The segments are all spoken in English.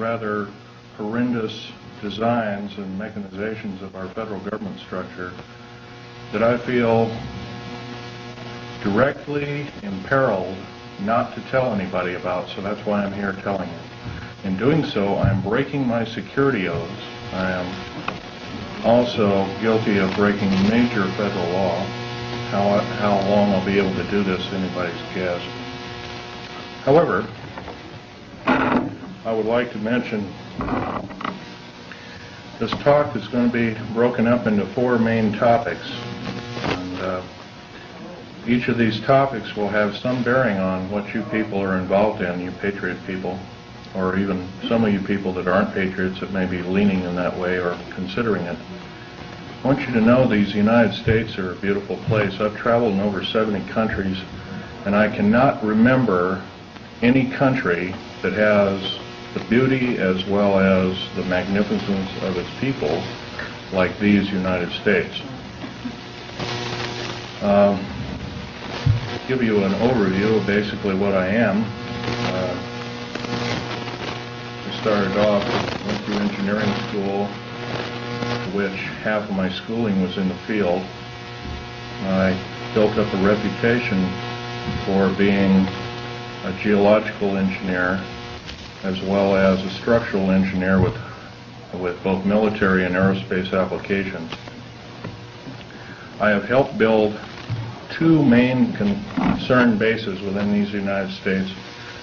rather horrendous designs and mechanizations of our federal government structure that I feel directly imperiled not to tell anybody about, so that's why I'm here telling you. In doing so, I'm breaking my security oaths. I am also guilty of breaking major federal law. How long I'll be able to do this, anybody's guess. However, I would like to mention this talk is going to be broken up into 4 main topics. And each of these topics will have some bearing on what you people are involved in, you patriot people, or even some of you people that aren't patriots that may be leaning in that way or considering it. I want you to know these United States are a beautiful place. I've traveled in over 70 countries, and I cannot remember any country that has the beauty as well as the magnificence of its people like these United States. Give you an overview of basically what I am. I started off, went through engineering school, which half of my schooling was in the field. I built up a reputation for being a geological engineer as well as a structural engineer with both military and aerospace applications. I have helped build 2 main concern bases within these United States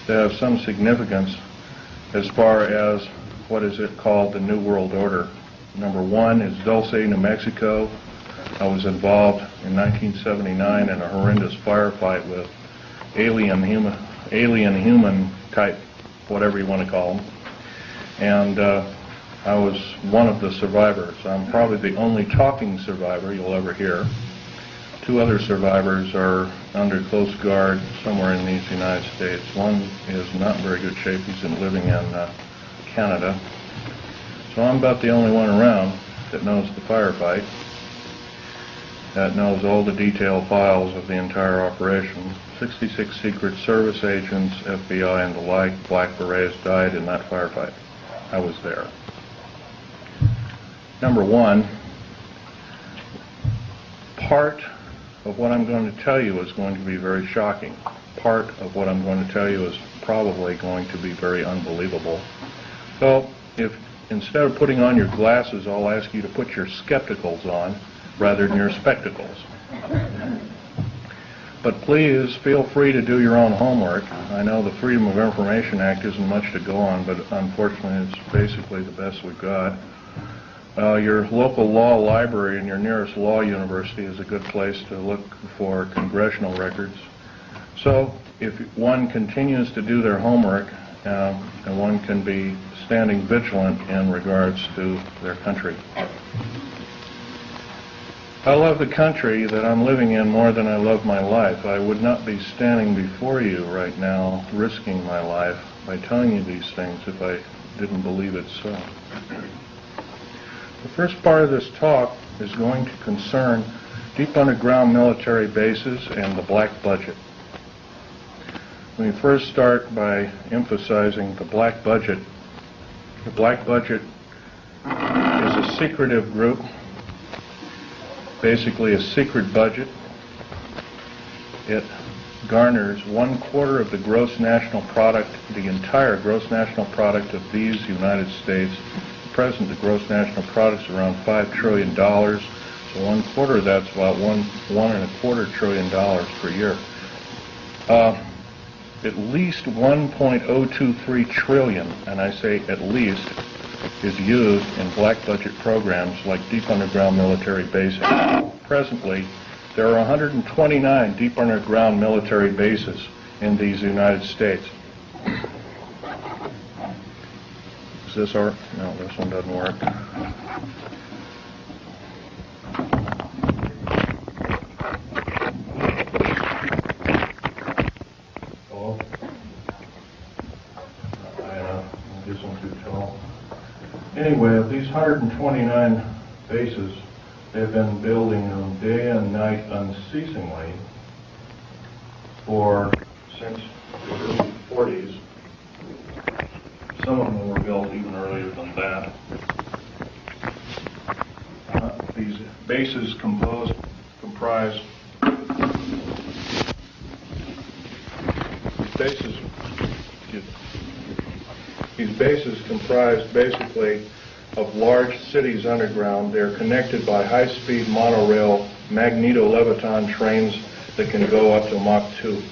that have some significance as far as what is it called the New World Order. Number 1 is Dulce, New Mexico. I was involved in 1979 in a horrendous firefight with alien human type, whatever you want to call them. And I was one of the survivors. I'm probably the only talking survivor you'll ever hear. 2 other survivors are under close guard somewhere in these United States. One is not in very good shape. He's living in Canada. So I'm about the only one around that knows the firefight, that knows all the detailed files of the entire operation. 66 Secret Service agents, FBI and the like, Black Berets died in that firefight. I was there. Number 1, part of what I'm going to tell you is going to be very shocking. Part of what I'm going to tell you is probably going to be very unbelievable. So if instead of putting on your glasses, I'll ask you to put your skepticals on rather than your spectacles. But please feel free to do your own homework. I know the Freedom of Information Act isn't much to go on, but unfortunately it's basically the best we've got. Your local law library and your nearest law university is a good place to look for congressional records. So if one continues to do their homework, and one can be standing vigilant in regards to their country. I love the country that I'm living in more than I love my life. I would not be standing before you right now risking my life by telling you these things if I didn't believe it so. The first part of this talk is going to concern deep underground military bases and the black budget. Let me first start by emphasizing the black budget. The black budget is a secretive group, basically a secret budget. It garners 1/4 of the gross national product, the entire gross national product of these United States. At present, the gross national product is around $5 trillion, so 1/4 of that's about $1.25 trillion per year. At least 1.023 trillion, and I say at least, is used in black budget programs like deep underground military bases. Presently, there are 129 deep underground military bases in these United States. Is this our? No, this one doesn't work. Anyway, of these 129 bases, they've been building them day and night unceasingly since the early 40s. Some of them were built even earlier than that. These bases comprise basically of large cities underground. They're connected by high-speed monorail magneto-leviton trains that can go up to Mach 2.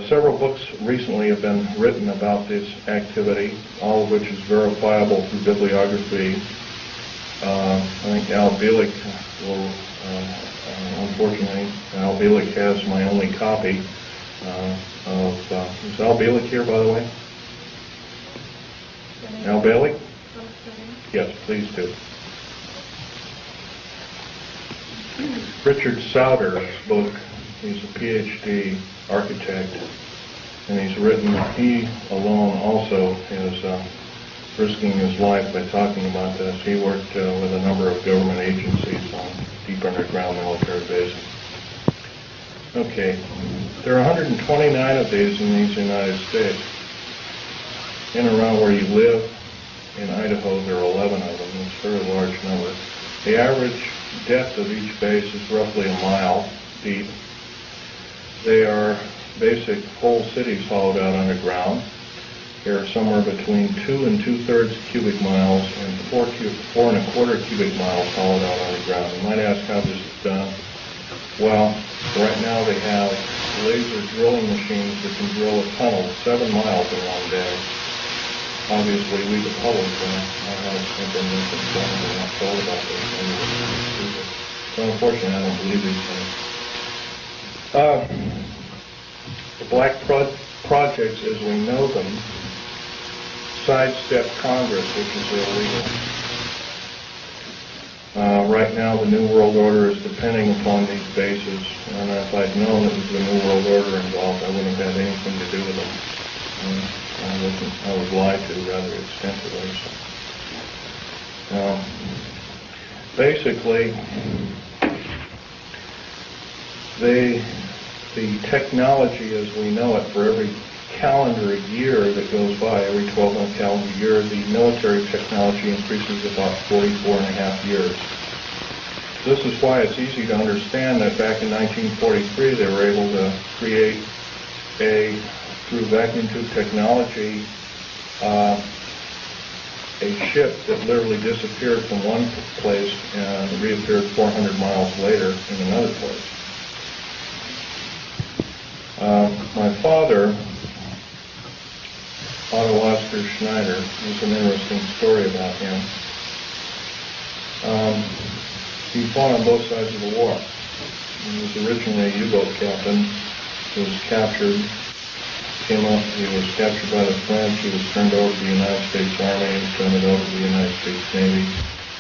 Several books recently have been written about this activity, all of which is verifiable through bibliography. I think Al Bielek will, unfortunately, Al Bielek has my only copy is Al Bielek here, by the way? Al Bielek? Yes, please do. Richard Sauder's book, he's a PhD architect, and he alone also is risking his life by talking about this. He worked with a number of government agencies on deep underground military bases. Okay, there are 129 of these in these United States. In and around where you live, in Idaho, there are 11 of them. It's a very large number. The average depth of each base is roughly a mile deep. They are basic whole cities hollowed out underground. They are somewhere between 2 2/3 cubic miles and 4 1/4 cubic miles hollowed out underground. You might ask how this is done. Well, right now they have laser drilling machines that can drill a tunnel 7 miles in one day. Obviously, we the public I have information done. We're not told about this. So unfortunately, I don't believe these things. The black projects, as we know them, sidestep Congress, which is illegal. Right now, the New World Order is depending upon these bases, and if I'd known it was the New World Order involved, I wouldn't have had anything to do with them. I was lied to rather extensively. So. Basically, the technology as we know it for every calendar year that goes by, every 12-month calendar year, the military technology increases about 44.5 years. This is why it's easy to understand that back in 1943 they were able to create through vacuum tube technology, a ship that literally disappeared from one place and reappeared 400 miles later in another place. My father, Otto Oscar Schneider, there's an interesting story about him. He fought on both sides of the war. He was originally a U-boat captain. He was captured. He was captured by the French. He was turned over to the United States Army. He was turned over to the United States Navy.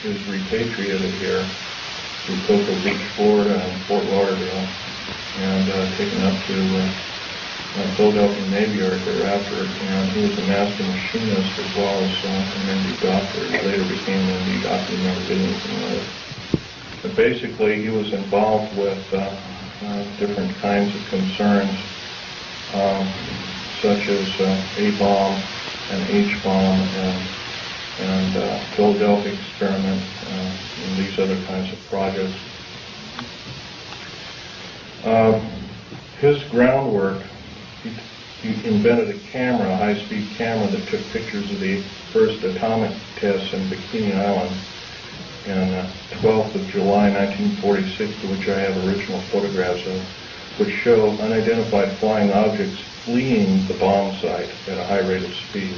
He was repatriated here to Cocoa Beach, Florida, and Fort Lauderdale, and taken up to Philadelphia Navy Yard thereafter. And he was a master machinist as well as an MD doctor. He later became an MD doctor. He never did anything with it. But basically, he was involved with different kinds of concerns, such as A-bomb and H-bomb and Philadelphia experiment and these other kinds of projects. His groundwork, he invented a camera, a high-speed camera that took pictures of the first atomic tests in Bikini Island on 12th of July 1946, to which I have original photographs of, which show unidentified flying objects fleeing the bomb site at a high rate of speed.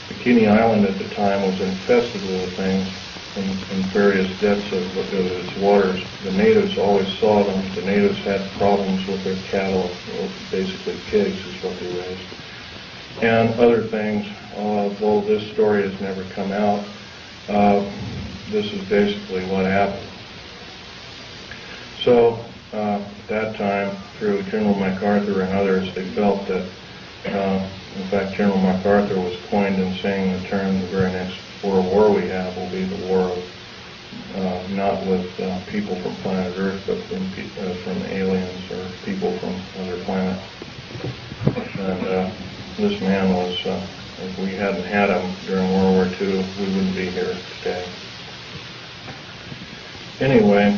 Bikini Island at the time was infested with the things in various depths of its waters. The natives always saw them. The natives had problems with their cattle, basically pigs is what they raised, and other things. Although this story has never come out, this is basically what happened. So at that time, through General MacArthur and others, they felt that, in fact, General MacArthur was coined in saying the term, the very next world war we have will be the war of, not with people from planet Earth, but from aliens or people from other planets. this man was, if we hadn't had him during World War II, we wouldn't be here today. Anyway,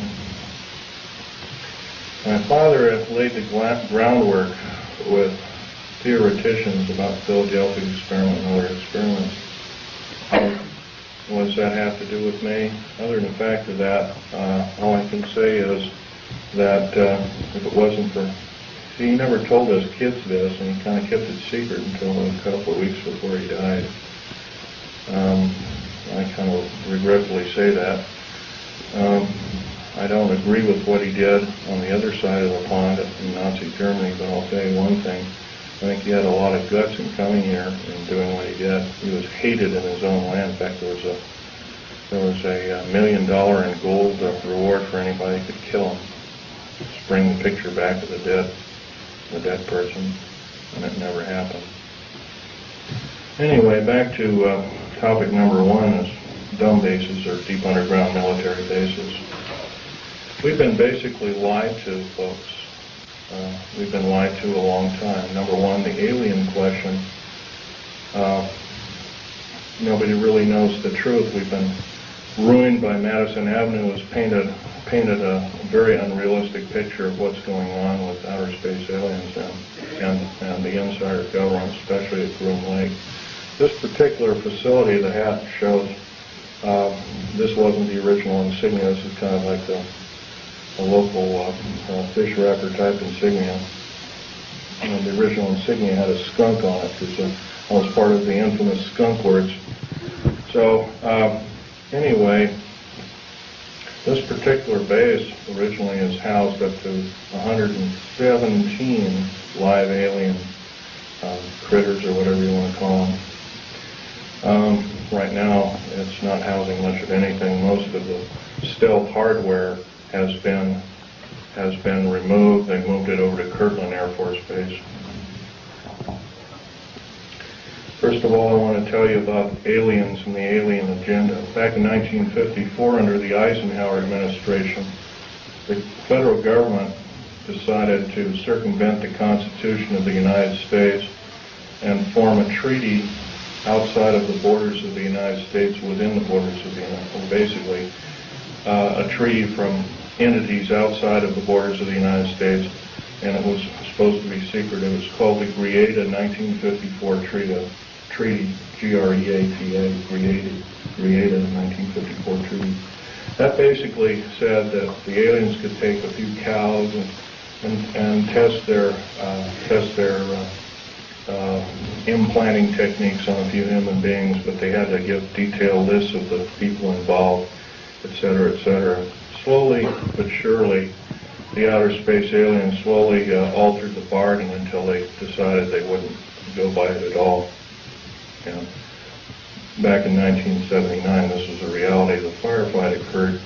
my father had laid the groundwork with theoreticians about Philadelphia experiment and other experiments. What does that have to do with me? Other than the fact of that, all I can say is that if it wasn't for... See, he never told us kids this, and he kind of kept it secret until a couple of weeks before he died. I kind of regretfully say that. I don't agree with what he did on the other side of the pond in Nazi Germany, but I'll tell you one thing. I think he had a lot of guts in coming here and doing what he did. He was hated in his own land. In fact, there was a $1 million in gold reward for anybody who could kill him. Just bring the picture back of the dead person, and it never happened. Anyway, back to topic number one is dumb bases or deep underground military bases. We've been basically lied to, folks. We've been lied to a long time. Number one, the alien question. Nobody really knows the truth. We've been ruined by Madison Avenue has painted a very unrealistic picture of what's going on with outer space aliens and the insider government, especially at Groom Lake. This particular facility, the hat shows, this wasn't the original insignia. This is kind of like a local fish wrapper type insignia. And the original insignia had a skunk on it because I was part of the infamous skunk words. So anyway, this particular base originally is housed up to 117 live alien critters, or whatever you want to call them. Right now, it's not housing much of anything. Most of the stealth hardware has been removed. They moved it over to Kirtland Air Force Base. First of all, I want to tell you about aliens and the alien agenda. Back in 1954, under the Eisenhower administration, the federal government decided to circumvent the Constitution of the United States and form a treaty outside of the borders of the United States, within the borders of the United States, basically a treaty from entities outside of the borders of the United States, and it was supposed to be secret. It was called the Greada 1954 Treaty, G-R-E-A-T-A, Greada 1954 Treaty. That basically said that the aliens could take a few cows and test their implanting techniques on a few human beings, but they had to give detailed lists of the people involved, etc., etc. Slowly but surely, the outer space aliens slowly altered the bargain until they decided they wouldn't go by it at all. And back in 1979, this was a reality. The firefight occurred